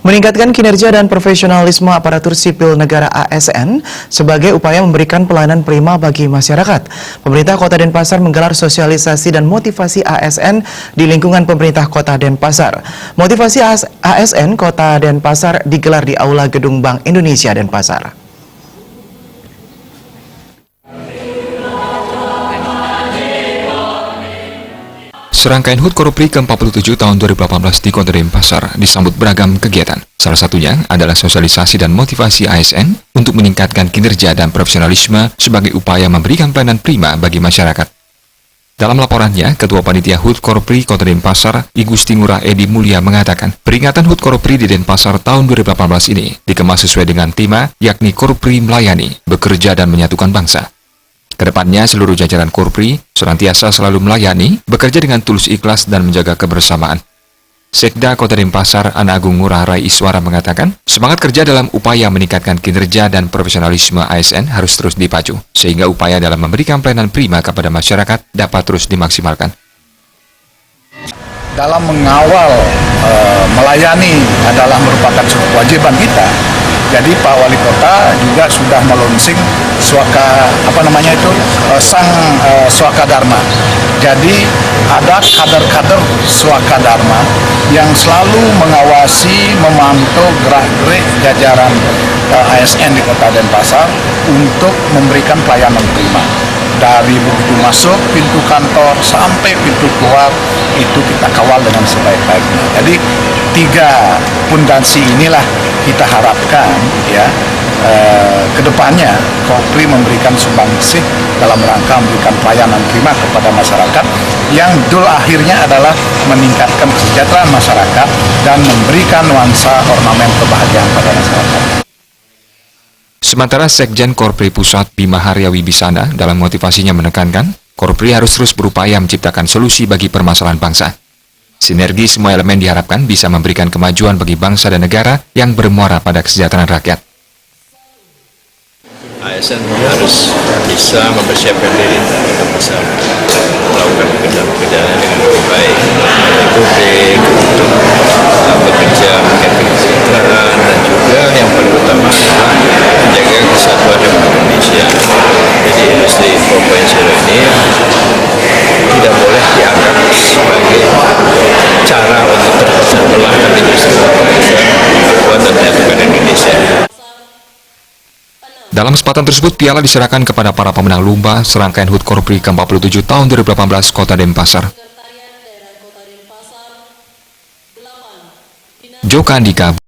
Meningkatkan kinerja dan profesionalisme aparatur sipil negara ASN sebagai upaya memberikan pelayanan prima bagi masyarakat. Pemerintah Kota Denpasar menggelar sosialisasi dan motivasi ASN di lingkungan pemerintah Kota Denpasar. Motivasi ASN Kota Denpasar digelar di Aula Gedung Bank Indonesia Denpasar. Serangkaian HUT Korupri ke-47 tahun 2018 di Kota Denpasar disambut beragam kegiatan. Salah satunya adalah sosialisasi dan motivasi ASN untuk meningkatkan kinerja dan profesionalisme sebagai upaya memberikan pelayanan prima bagi masyarakat. Dalam laporannya, Ketua Panitia HUT Korupri Kota Denpasar, I Gusti Ngurah Edi Mulia mengatakan, peringatan HUT Korupri di Denpasar tahun 2018 ini dikemas sesuai dengan tema, yakni Korupri melayani, bekerja dan menyatukan bangsa. Kedepannya, seluruh jajaran Korupri senantiasa selalu melayani, bekerja dengan tulus ikhlas dan menjaga kebersamaan. Sekda Kota Denpasar, Ana Agung Ngurah Rai Iswara mengatakan, semangat kerja dalam upaya meningkatkan kinerja dan profesionalisme ASN harus terus dipacu, sehingga upaya dalam memberikan pelayanan prima kepada masyarakat dapat terus dimaksimalkan. Dalam mengawal melayani adalah merupakan suatu kewajiban kita. Jadi Pak Wali Kota juga sudah melonsing sang Swakadharma. Jadi ada kader-kader Swakadharma yang selalu mengawasi, memantau gerak-gerik jajaran ASN di Kota Denpasar untuk memberikan pelayanan prima. Dari begitu masuk pintu kantor sampai pintu keluar itu kita kawal dengan sebaik-baiknya. Jadi 3 pondasi inilah kita harapkan kedepannya Korupri memberikan sumbangsih dalam rangka memberikan pelayanan prima kepada masyarakat yang goal akhirnya adalah meningkatkan kesejahteraan masyarakat dan memberikan nuansa ornamen kebahagiaan pada masyarakat. Sementara Sekjen Korupri Pusat Bima Harya Wibisana dalam motivasinya menekankan, Korupri harus terus berupaya menciptakan solusi bagi permasalahan bangsa. Sinergi semua elemen diharapkan bisa memberikan kemajuan bagi bangsa dan negara yang bermuara pada kesejahteraan rakyat. ASN harus bisa mempersiapkan diri untuk bisa melakukan pekerjaan-pekerjaan dengan lebih baik, publik, untuk bekerja meningkatkan kesejahteraan, dan juga yang paling utama adalah menjaga kesatuan Republik Indonesia. Jadi industri 4.0 ini tidak boleh dianggap sebagai cara untuk terpecah belah dari industri 4.0 dan menyatukan Indonesia. Dalam kesempatan tersebut, piala diserahkan kepada para pemenang lomba serangkaian HUT Korupri ke-47 tahun 2018 Kota Denpasar. Joka Andika.